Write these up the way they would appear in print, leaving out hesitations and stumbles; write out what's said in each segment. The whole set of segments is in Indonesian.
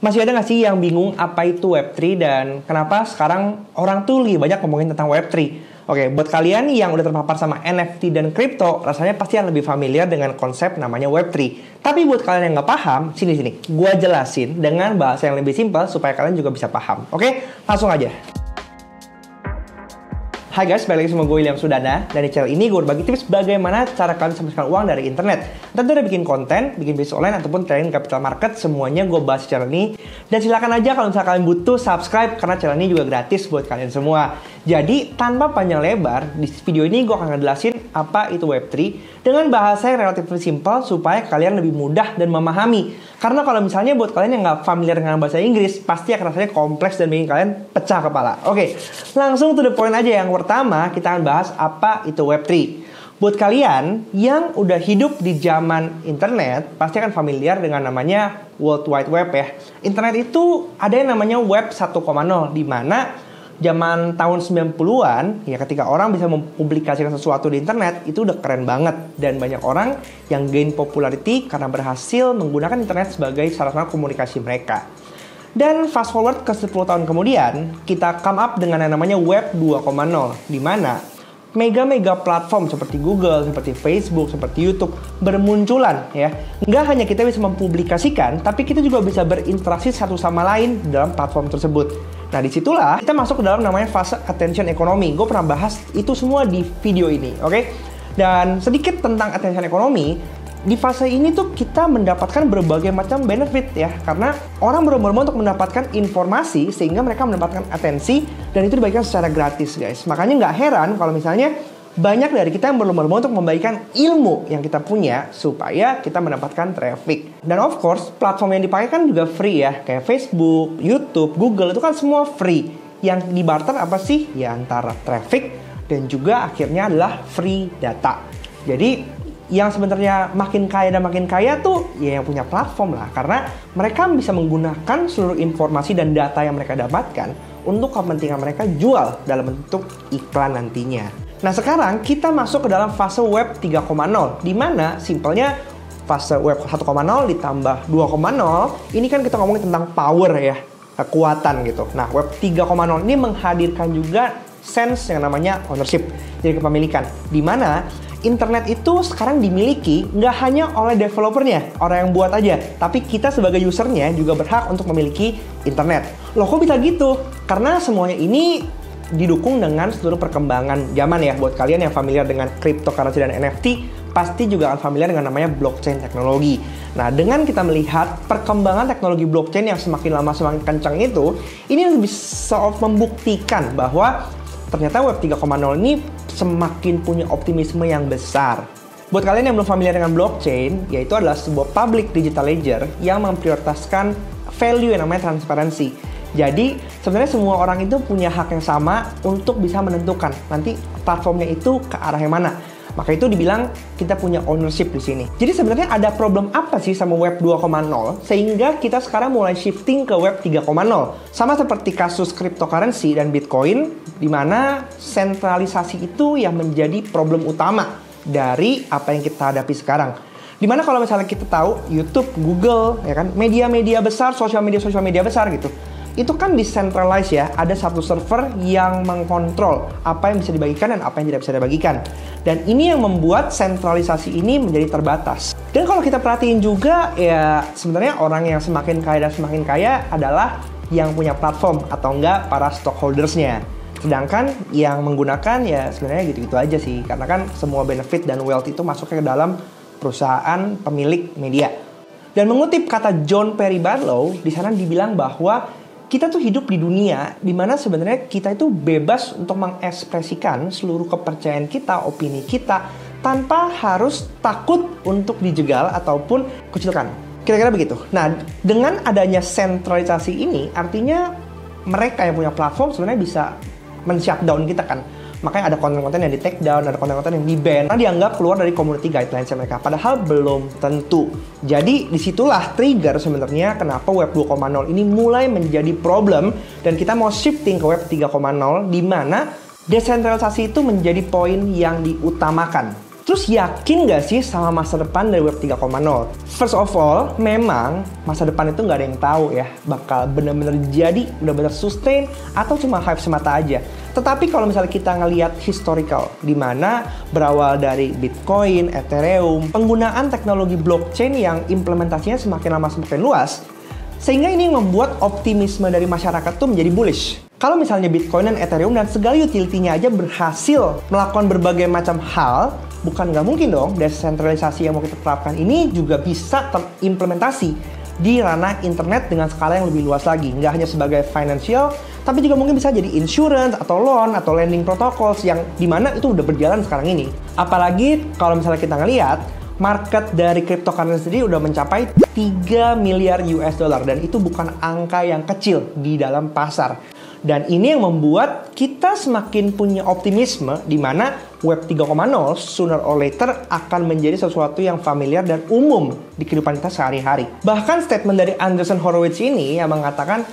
Masih ada nggak sih yang bingung apa itu Web3 dan kenapa sekarang orang tuh lebih banyak ngomongin tentang Web3? Oke, buat kalian yang udah terpapar sama NFT dan kripto, rasanya pasti yang lebih familiar dengan konsep namanya Web3. Tapi buat kalian yang nggak paham, sini. Gua jelasin dengan bahasa yang lebih simpel supaya kalian juga bisa paham. Oke, langsung aja. Hai guys, balik lagi sama gue William Sudana. Dan di channel ini gue berbagi tips bagaimana cara kalian bisa menghasilkan uang dari internet. Tentu dari bikin konten, bikin bisnis online, ataupun trading capital market, semuanya gue bahas di channel ini. Dan silakan aja kalau misalnya kalian butuh subscribe, karena channel ini juga gratis buat kalian semua. Jadi tanpa panjang lebar, di video ini gue akan ngejelasin apa itu Web3 dengan bahasa yang relatif simpel supaya kalian lebih mudah dan memahami. Karena kalau misalnya buat kalian yang nggak familiar dengan bahasa Inggris, pasti akan rasanya kompleks dan bikin kalian pecah kepala. Oke, langsung to the point aja. Yang pertama, kita akan bahas apa itu Web3. Buat kalian yang udah hidup di zaman internet, pasti akan familiar dengan namanya World Wide Web ya. Internet itu ada yang namanya Web 1.0, di mana zaman tahun 90-an, ya ketika orang bisa mempublikasikan sesuatu di internet, itu udah keren banget. Dan banyak orang yang gain popularity karena berhasil menggunakan internet sebagai sarana komunikasi mereka. Dan fast forward ke 10 tahun kemudian, kita come up dengan yang namanya Web 2.0, di mana mega platform seperti Google, seperti Facebook, seperti YouTube bermunculan ya. Nggak hanya kita bisa mempublikasikan, tapi kita juga bisa berinteraksi satu sama lain dalam platform tersebut. Nah, disitulah kita masuk ke dalam namanya fase attention economy. Gue pernah bahas itu semua di video ini, oke? Dan sedikit tentang attention economy. Di fase ini tuh kita mendapatkan berbagai macam benefit ya. Karena orang berlomba-lomba untuk mendapatkan informasi sehingga mereka mendapatkan atensi dan itu dibagikan secara gratis guys. Makanya nggak heran kalau misalnya banyak dari kita yang berlomba-lomba untuk membagikan ilmu yang kita punya supaya kita mendapatkan traffic. Dan of course, platform yang dipakai kan juga free ya. Kayak Facebook, YouTube, Google itu kan semua free. Yang dibarter apa sih? Ya antara traffic dan juga akhirnya adalah free data. Jadi yang sebenarnya makin kaya tuh ya yang punya platform lah. Karena mereka bisa menggunakan seluruh informasi dan data yang mereka dapatkan untuk kepentingan mereka jual dalam bentuk iklan nantinya. Nah sekarang kita masuk ke dalam fase Web 3.0, di mana simpelnya fase Web 1.0 ditambah 2.0, ini kan kita ngomongin tentang power ya, kekuatan gitu. Nah Web 3.0 ini menghadirkan juga sense yang namanya ownership, jadi kepemilikan, di mana internet itu sekarang dimiliki nggak hanya oleh developernya, orang yang buat aja, tapi kita sebagai usernya juga berhak untuk memiliki internet. Loh kok bisa gitu? Karena semuanya ini didukung dengan seluruh perkembangan zaman ya. Buat kalian yang familiar dengan cryptocurrency dan NFT, pasti juga akan familiar dengan namanya blockchain teknologi. Nah, dengan kita melihat perkembangan teknologi blockchain yang semakin lama semakin kencang itu, ini bisa membuktikan bahwa ternyata Web 3.0 ini semakin punya optimisme yang besar. Buat kalian yang belum familiar dengan blockchain, yaitu adalah sebuah public digital ledger yang memprioritaskan value yang namanya transparansi. Jadi, sebenarnya semua orang itu punya hak yang sama untuk bisa menentukan nanti platformnya itu ke arah yang mana. Maka itu dibilang kita punya ownership di sini. Jadi sebenarnya ada problem apa sih sama Web 2.0 sehingga kita sekarang mulai shifting ke Web 3.0. Sama seperti kasus cryptocurrency dan Bitcoin, di mana sentralisasi itu yang menjadi problem utama dari apa yang kita hadapi sekarang. Dimana kalau misalnya kita tahu YouTube, Google, ya kan, media-media besar, sosial media besar gitu, itu kan decentralized ya, ada satu server yang mengkontrol apa yang bisa dibagikan dan apa yang tidak bisa dibagikan. Dan ini yang membuat sentralisasi ini menjadi terbatas. Dan kalau kita perhatiin juga ya sebenarnya orang yang semakin kaya adalah yang punya platform atau enggak para stockholdersnya. Sedangkan yang menggunakan ya sebenarnya gitu-gitu aja sih. Karena kan semua benefit dan wealth itu masuknya ke dalam perusahaan pemilik media. Dan mengutip kata John Perry Barlow, di sana dibilang bahwa kita tuh hidup di dunia di mana sebenarnya kita itu bebas untuk mengekspresikan seluruh kepercayaan kita, opini kita, tanpa harus takut untuk dijegal ataupun kucilkan. Kira-kira begitu. Nah, dengan adanya sentralisasi ini, artinya mereka yang punya platform sebenarnya bisa men-shutdown kita kan. Makanya ada konten-konten yang di take down, ada konten-konten yang di ban karena dianggap keluar dari community guidelines mereka. Padahal belum tentu. Jadi disitulah trigger sebenarnya kenapa Web 2.0 ini mulai menjadi problem dan kita mau shifting ke Web 3.0 di mana desentralisasi itu menjadi poin yang diutamakan. Terus yakin nggak sih sama masa depan dari Web 3.0? First of all, memang masa depan itu nggak ada yang tahu ya. Bakal benar-benar jadi, benar-benar sustain, atau cuma hype semata aja. Tetapi kalau misalnya kita ngelihat historical, di mana berawal dari Bitcoin, Ethereum, penggunaan teknologi blockchain yang implementasinya semakin lama semakin luas, sehingga ini membuat optimisme dari masyarakat tuh menjadi bullish. Kalau misalnya Bitcoin dan Ethereum dan segala utility-nya aja berhasil melakukan berbagai macam hal, bukan nggak mungkin dong desentralisasi yang mau kita terapkan ini juga bisa terimplementasi di ranah internet dengan skala yang lebih luas lagi. Nggak hanya sebagai financial, tapi juga mungkin bisa jadi insurance atau loan atau lending protocols yang dimana itu udah berjalan sekarang ini. Apalagi kalau misalnya kita ngelihat market dari cryptocurrency sendiri udah mencapai 3 miliar US dollar dan itu bukan angka yang kecil di dalam pasar. Dan ini yang membuat kita semakin punya optimisme di mana Web 3.0 sooner or later akan menjadi sesuatu yang familiar dan umum di kehidupan kita sehari-hari. Bahkan statement dari Andreessen Horowitz ini yang mengatakan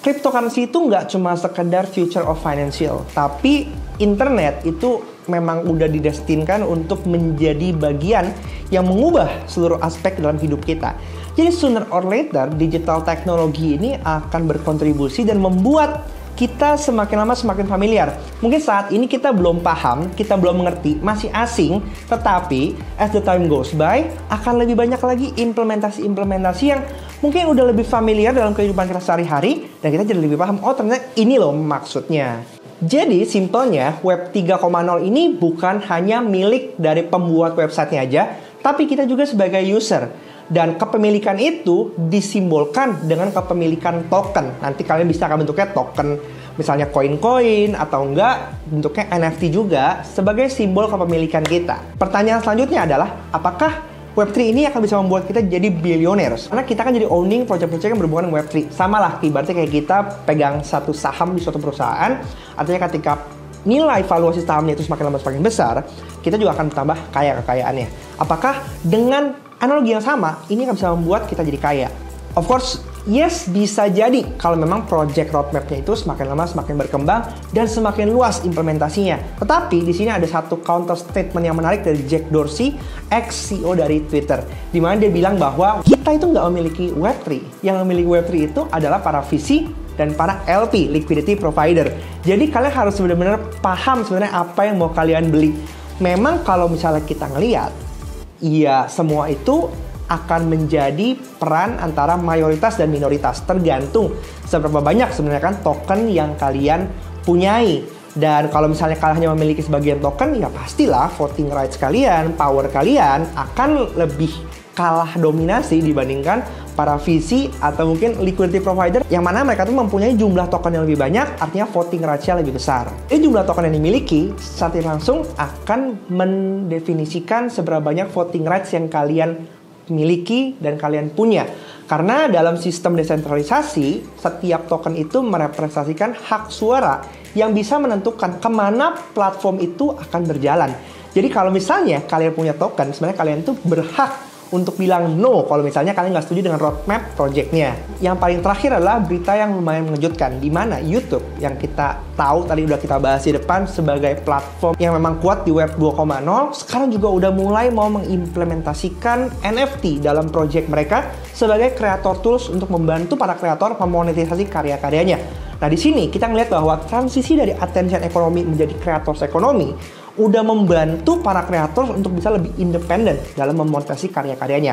cryptocurrency itu nggak cuma sekedar future of financial, tapi internet itu memang udah didestinkan untuk menjadi bagian yang mengubah seluruh aspek dalam hidup kita. Jadi sooner or later digital teknologi ini akan berkontribusi dan membuat kita semakin lama semakin familiar. Mungkin saat ini kita belum paham, kita belum mengerti, masih asing, tetapi as the time goes by, akan lebih banyak lagi implementasi-implementasi yang mungkin udah lebih familiar dalam kehidupan kita sehari-hari, dan kita jadi lebih paham, oh ternyata ini loh maksudnya. Jadi simpelnya Web 3.0 ini bukan hanya milik dari pembuat websitenya aja, tapi kita juga sebagai user. Dan kepemilikan itu disimbolkan dengan kepemilikan token. Nanti kalian bisa akan bentuknya token, misalnya koin-koin atau enggak bentuknya NFT juga sebagai simbol kepemilikan kita. Pertanyaan selanjutnya adalah, apakah Web3 ini akan bisa membuat kita jadi billionaires? Karena kita kan jadi owning project-project yang berhubungan dengan Web3. Sama lah, ibaratnya kayak kita pegang satu saham di suatu perusahaan. Artinya ketika nilai valuasi sahamnya itu semakin lama semakin besar, kita juga akan bertambah kaya kekayaannya. Apakah dengan analogi yang sama, ini akan bisa membuat kita jadi kaya? Of course, yes, bisa jadi kalau memang project roadmap-nya itu semakin lama semakin berkembang dan semakin luas implementasinya. Tetapi di sini ada satu counter statement yang menarik dari Jack Dorsey, ex-CEO dari Twitter, di mana dia bilang bahwa kita itu nggak memiliki Web3. Yang memiliki Web3 itu adalah para VC dan para LP, liquidity provider. Jadi kalian harus benar-benar paham sebenarnya apa yang mau kalian beli. Memang kalau misalnya kita ngelihat, iya, semua itu akan menjadi peran antara mayoritas dan minoritas. Tergantung seberapa banyak sebenarnya kan token yang kalian punyai. Dan kalau misalnya kalian hanya memiliki sebagian token, ya pastilah voting rights kalian, power kalian akan lebih kalah dominasi dibandingkan para VC atau mungkin liquidity provider yang mana mereka tuh mempunyai jumlah token yang lebih banyak, artinya voting rights-nya lebih besar. Jadi jumlah token yang dimiliki secara langsung akan mendefinisikan seberapa banyak voting rights yang kalian miliki dan kalian punya. Karena dalam sistem desentralisasi, setiap token itu merepresentasikan hak suara yang bisa menentukan kemana platform itu akan berjalan. Jadi kalau misalnya kalian punya token, sebenarnya kalian tuh berhak untuk bilang no kalau misalnya kalian nggak setuju dengan roadmap projectnya. Yang paling terakhir adalah berita yang lumayan mengejutkan, di mana YouTube yang kita tahu tadi udah kita bahas di depan sebagai platform yang memang kuat di Web 2.0, sekarang juga udah mulai mau mengimplementasikan NFT dalam project mereka sebagai creator tools untuk membantu para kreator memonetisasi karya-karyanya. Nah di sini kita ngeliat bahwa transisi dari attention economy menjadi creators economy udah membantu para kreator untuk bisa lebih independen dalam memonetisasi karya-karyanya.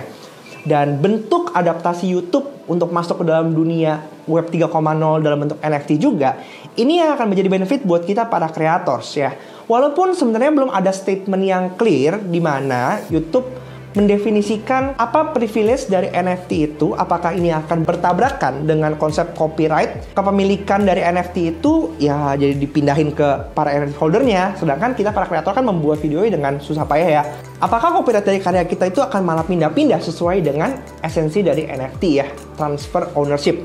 Dan bentuk adaptasi YouTube untuk masuk ke dalam dunia Web 3.0 dalam bentuk NFT juga, ini yang akan menjadi benefit buat kita para kreators ya. Walaupun sebenarnya belum ada statement yang clear di mana YouTube mendefinisikan apa privilege dari NFT itu, apakah ini akan bertabrakan dengan konsep copyright. Kepemilikan dari NFT itu ya jadi dipindahin ke para NFT holdernya, sedangkan kita para kreator kan membuat video dengan susah payah ya. Apakah copyright dari karya kita itu akan malah pindah-pindah sesuai dengan esensi dari NFT ya, transfer ownership.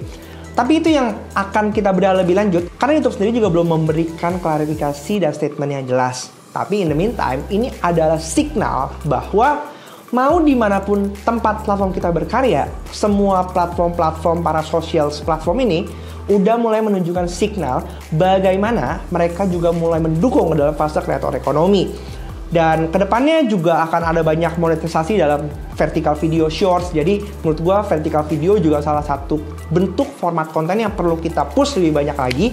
Tapi itu yang akan kita bedah lebih lanjut, karena YouTube sendiri juga belum memberikan klarifikasi dan statement yang jelas. Tapi in the meantime, ini adalah signal bahwa mau dimanapun tempat platform kita berkarya, semua platform-platform para social platform ini udah mulai menunjukkan signal bagaimana mereka juga mulai mendukung dalam fase kreator ekonomi. Dan kedepannya juga akan ada banyak monetisasi dalam vertical video shorts. Jadi menurut gue vertical video juga salah satu bentuk format konten yang perlu kita push lebih banyak lagi.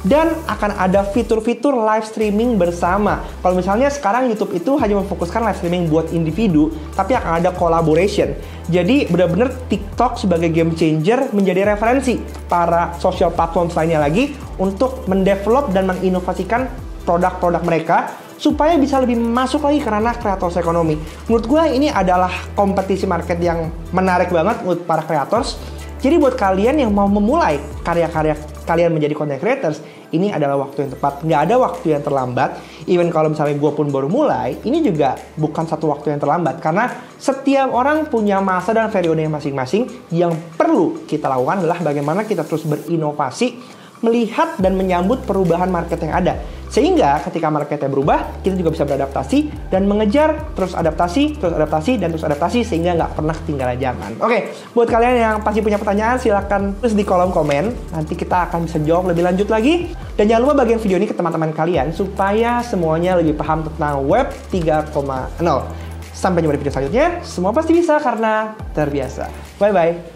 Dan akan ada fitur-fitur live streaming bersama. Kalau misalnya sekarang YouTube itu hanya memfokuskan live streaming buat individu, tapi akan ada collaboration. Jadi benar-benar TikTok sebagai game changer menjadi referensi para social platform lainnya lagi untuk mendevelop dan menginovasikan produk-produk mereka supaya bisa lebih masuk lagi ke ranah creators ekonomi. Menurut gue ini adalah kompetisi market yang menarik banget buat para creators. Jadi buat kalian yang mau memulai karya-karya kalian menjadi content creators, ini adalah waktu yang tepat. Nggak ada waktu yang terlambat. Even kalau misalnya gue pun baru mulai, ini juga bukan satu waktu yang terlambat. Karena setiap orang punya masa dan periode masing-masing. Yang perlu kita lakukan adalah bagaimana kita terus berinovasi, melihat dan menyambut perubahan market yang ada. Sehingga ketika marketnya berubah, kita juga bisa beradaptasi dan mengejar terus adaptasi, dan terus adaptasi sehingga nggak pernah ketinggalan zaman. Oke, buat kalian yang pasti punya pertanyaan, silahkan tulis di kolom komen. Nanti kita akan bisa jawab lebih lanjut lagi. Dan jangan lupa bagian video ini ke teman-teman kalian supaya semuanya lebih paham tentang Web 3.0. Sampai jumpa di video selanjutnya. Semua pasti bisa karena terbiasa. Bye-bye.